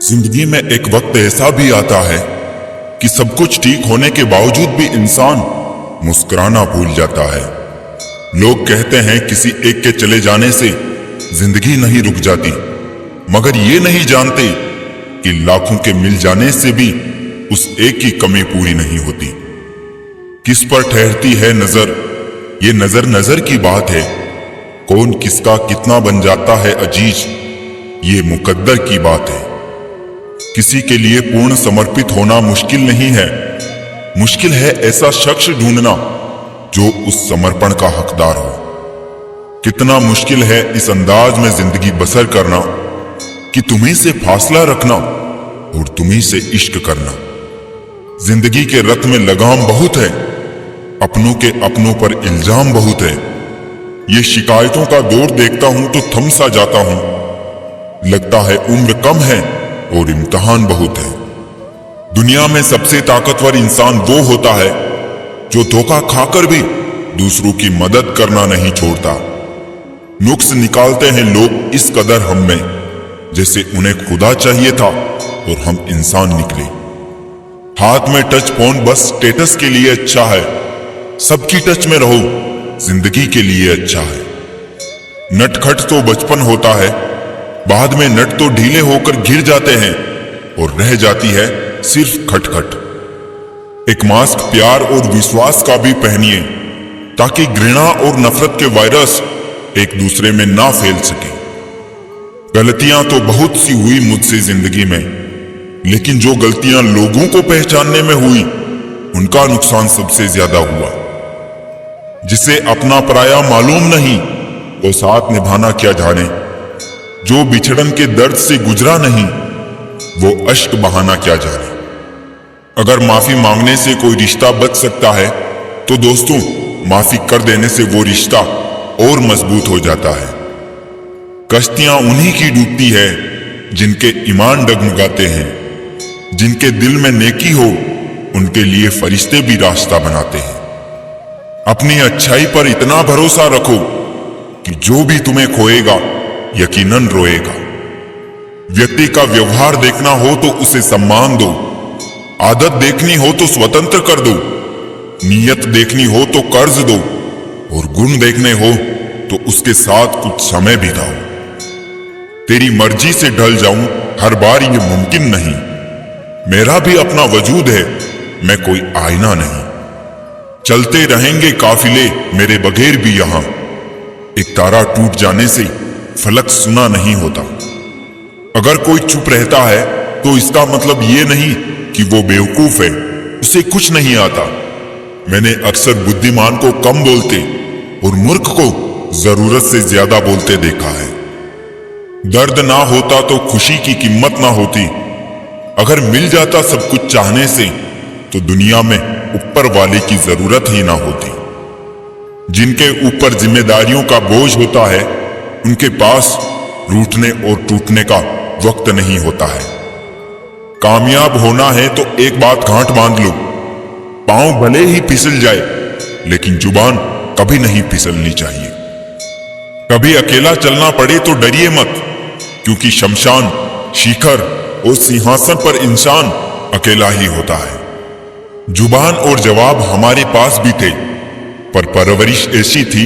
जिंदगी में एक वक्त ऐसा भी आता है कि सब कुछ ठीक होने के बावजूद भी इंसान मुस्कुराना भूल जाता है। लोग कहते हैं किसी एक के चले जाने से जिंदगी नहीं रुक जाती, मगर ये नहीं जानते कि लाखों के मिल जाने से भी उस एक की कमी पूरी नहीं होती। किस पर ठहरती है नजर, ये नजर नजर की बात है। कौन किसका कितना बन जाता है अजीज, ये मुकद्दर की बात है। किसी के लिए पूर्ण समर्पित होना मुश्किल नहीं है, मुश्किल है ऐसा शख्स ढूंढना जो उस समर्पण का हकदार हो। कितना मुश्किल है इस अंदाज में जिंदगी बसर करना कि तुम्हीं से फासला रखना और तुम्हीं से इश्क करना। जिंदगी के रथ में लगाम बहुत है, अपनों के अपनों पर इल्जाम बहुत है। ये शिकायतों का दौर देखता हूं तो थम सा जाता हूं। लगता है उम्र कम है और इम्तिहान बहुत है। दुनिया में सबसे ताकतवर इंसान वो होता है जो धोखा खाकर भी दूसरों की मदद करना नहीं छोड़ता। नुक्स निकालते हैं लोग इस कदर हम में, जैसे उन्हें खुदा चाहिए था और हम इंसान निकले। हाथ में टच फोन बस स्टेटस के लिए अच्छा है, सबकी टच में रहो जिंदगी के लिए अच्छा है। नटखट तो बचपन होता है, बाद में नट तो ढीले होकर गिर जाते हैं और रह जाती है सिर्फ खटखट। एक मास्क प्यार और विश्वास का भी पहनिए ताकि घृणा और नफरत के वायरस एक दूसरे में ना फैल सके। गलतियां तो बहुत सी हुई मुझसे जिंदगी में, लेकिन जो गलतियां लोगों को पहचानने में हुई उनका नुकसान सबसे ज्यादा हुआ। जिसे अपना पराया मालूम नहीं वो साथ निभाना क्या जाने। जो बिछड़न के दर्द से गुजरा नहीं वो अश्क बहाना क्या जाने। अगर माफी मांगने से कोई रिश्ता बच सकता है तो दोस्तों माफी कर देने से वो रिश्ता और मजबूत हो जाता है। कश्तियां उन्हीं की डूबती है जिनके ईमान डगमगाते हैं। जिनके दिल में नेकी हो उनके लिए फरिश्ते भी रास्ता बनाते हैं। अपनी अच्छाई पर इतना भरोसा रखो कि जो भी तुम्हें खोएगा यकीनन रोएगा। व्यक्ति का व्यवहार देखना हो तो उसे सम्मान दो, आदत देखनी हो तो स्वतंत्र कर दो, नीयत देखनी हो तो कर्ज दो और गुण देखने हो तो उसके साथ कुछ समय बिताओ। तेरी मर्जी से ढल जाऊं हर बार ये मुमकिन नहीं। मेरा भी अपना वजूद है, मैं कोई आईना नहीं। चलते रहेंगे काफिले मेरे बगैर भी यहां। एक तारा टूट जाने से फलक सुना नहीं होता। अगर कोई चुप रहता है तो इसका मतलब ये नहीं कि वो बेवकूफ है, उसे कुछ नहीं आता। मैंने अक्सर बुद्धिमान को कम बोलते और मूर्ख को जरूरत से ज्यादा बोलते देखा है। दर्द ना होता तो खुशी की कीमत ना होती। अगर मिल जाता सब कुछ चाहने से तो दुनिया में ऊपर वाले की जरूरत ही ना होती। जिनके ऊपर जिम्मेदारियों का बोझ होता है उनके पास रूठने और टूटने का वक्त नहीं होता है। कामयाब होना है तो एक बात गांठ बांध लो, पांव भले ही फिसल जाए लेकिन जुबान कभी नहीं फिसलनी चाहिए। कभी अकेला चलना पड़े तो डरिए मत, क्योंकि शमशान, शिखर और सिंहासन पर इंसान अकेला ही होता है। जुबान और जवाब हमारे पास भी थे, पर परवरिश ऐसी थी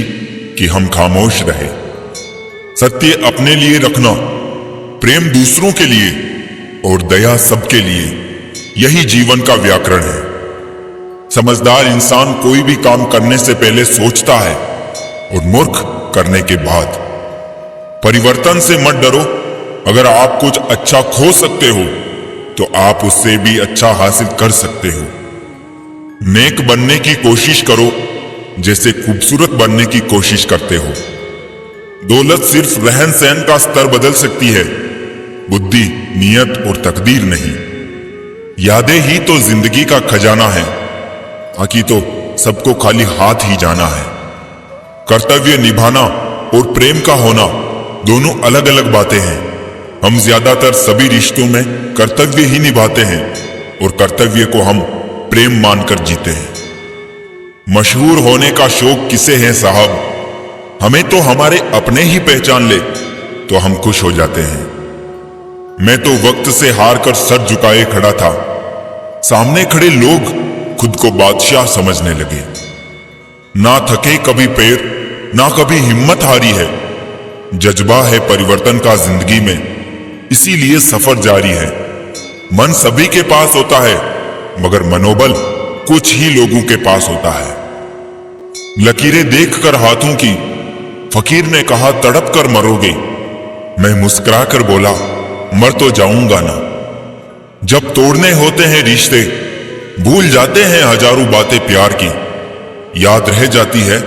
कि हम खामोश रहे। सत्य अपने लिए रखना, प्रेम दूसरों के लिए और दया सबके लिए, यही जीवन का व्याकरण है। समझदार इंसान कोई भी काम करने से पहले सोचता है और मूर्ख करने के बाद। परिवर्तन से मत डरो। अगर आप कुछ अच्छा खो सकते हो तो आप उससे भी अच्छा हासिल कर सकते हो। नेक बनने की कोशिश करो जैसे खूबसूरत बनने की कोशिश करते हो। दौलत सिर्फ रहन सहन का स्तर बदल सकती है, बुद्धि, नियत और तकदीर नहीं। यादें ही तो जिंदगी का खजाना है, बाकी तो सबको खाली हाथ ही जाना है। कर्तव्य निभाना और प्रेम का होना दोनों अलग अलग बातें हैं। हम ज्यादातर सभी रिश्तों में कर्तव्य ही निभाते हैं और कर्तव्य को हम प्रेम मानकर जीते हैं। मशहूर होने का शौक किसे है साहब? हमें तो हमारे अपने ही पहचान ले तो हम खुश हो जाते हैं। मैं तो वक्त से हार कर सर झुकाए खड़ा था। सामने खड़े लोग खुद को बादशाह समझने लगे। ना थके कभी पैर, ना कभी हिम्मत हारी है। जज्बा है परिवर्तन का जिंदगी में, इसीलिए सफर जारी है। मन सभी के पास होता है, मगर मनोबल कुछ ही लोगों के पास होता है। लकीरें देखकर हाथों की फकीर ने कहा तड़प कर मरोगे। मैं मुस्कुरा कर बोला मर तो जाऊंगा ना। जब तोड़ने होते हैं रिश्ते, भूल जाते हैं हजारों बातें प्यार की। याद रह जाती है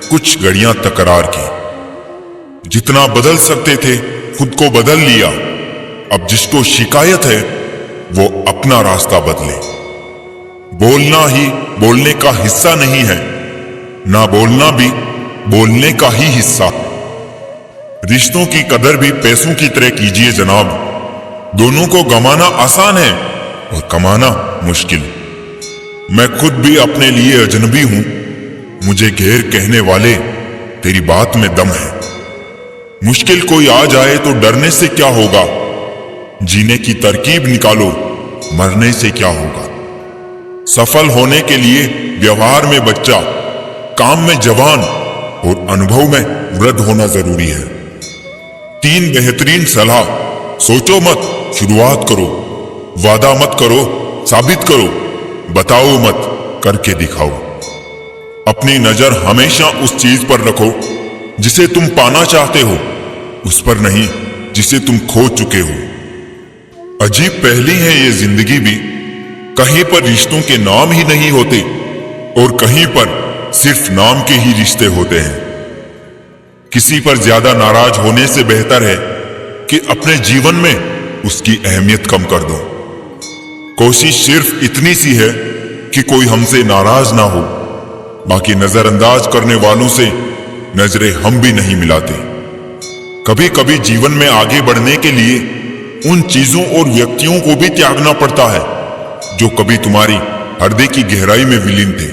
कुछ घड़ियां तकरार की। जितना बदल सकते थे खुद को बदल लिया। अब जिसको शिकायत है वो अपना रास्ता बदले। बोलना ही बोलने का हिस्सा नहीं है, ना बोलना भी बोलने का ही हिस्सा। रिश्तों की कदर भी पैसों की तरह कीजिए जनाब। दोनों को गंवाना आसान है और कमाना मुश्किल। मैं खुद भी अपने लिए अजनबी हूं। मुझे गैर कहने वाले तेरी बात में दम है। मुश्किल कोई आ जाए तो डरने से क्या होगा। जीने की तरकीब निकालो, मरने से क्या होगा। सफल होने के लिए व्यवहार में बच्चा, काम में जवान और अनुभव में वृद्ध होना जरूरी है। 3 बेहतरीन सलाह। सोचो मत, शुरुआत करो। वादा मत करो, साबित करो। बताओ मत, करके दिखाओ। अपनी नजर हमेशा उस चीज पर रखो जिसे तुम पाना चाहते हो, उस पर नहीं जिसे तुम खो चुके हो। अजीब पहेली है ये जिंदगी भी। कहीं पर रिश्तों के नाम ही नहीं होते और कहीं पर सिर्फ नाम के ही रिश्ते होते हैं। किसी पर ज्यादा नाराज होने से बेहतर है कि अपने जीवन में उसकी अहमियत कम कर दो। कोशिश सिर्फ इतनी सी है कि कोई हमसे नाराज ना हो। बाकी नजरअंदाज करने वालों से नजरें हम भी नहीं मिलाते। कभी कभी जीवन में आगे बढ़ने के लिए उन चीजों और व्यक्तियों को भी त्यागना पड़ता है जो कभी तुम्हारी हृदय की गहराई में विलीन थे।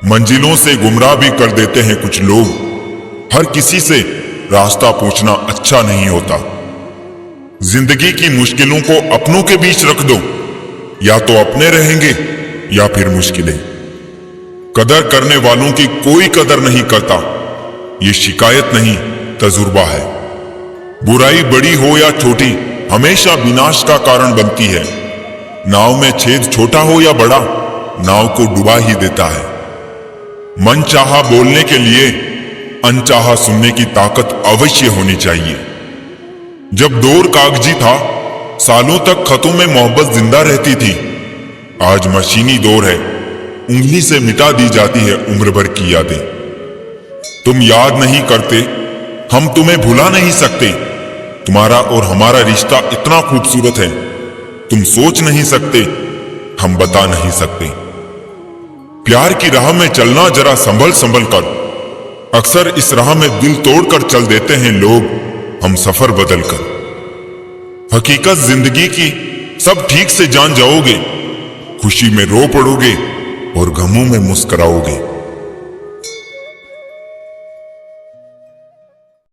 मंजिलों से गुमराह भी कर देते हैं कुछ लोग। हर किसी से रास्ता पूछना अच्छा नहीं होता। जिंदगी की मुश्किलों को अपनों के बीच रख दो। या तो अपने रहेंगे या फिर मुश्किलें। कदर करने वालों की कोई कदर नहीं करता। ये शिकायत नहीं, तजुर्बा है। बुराई बड़ी हो या छोटी, हमेशा विनाश का कारण बनती है। नाव में छेद छोटा हो या बड़ा, नाव को डुबा ही देता है। मन चाहा बोलने के लिए अनचाहा सुनने की ताकत अवश्य होनी चाहिए। जब दौर कागजी था, सालों तक खतों में मोहब्बत जिंदा रहती थी। आज मशीनी दौर है, उंगली से मिटा दी जाती है उम्र भर की यादें। तुम याद नहीं करते, हम तुम्हें भुला नहीं सकते। तुम्हारा और हमारा रिश्ता इतना खूबसूरत है, तुम सोच नहीं सकते, हम बता नहीं सकते। प्यार की राह में चलना जरा संभल संभल कर। अक्सर इस राह में दिल तोड़कर चल देते हैं लोग, हम सफर बदल कर। हकीकत जिंदगी की सब ठीक से जान जाओगे। खुशी में रो पड़ोगे और गमों में मुस्कुराओगे।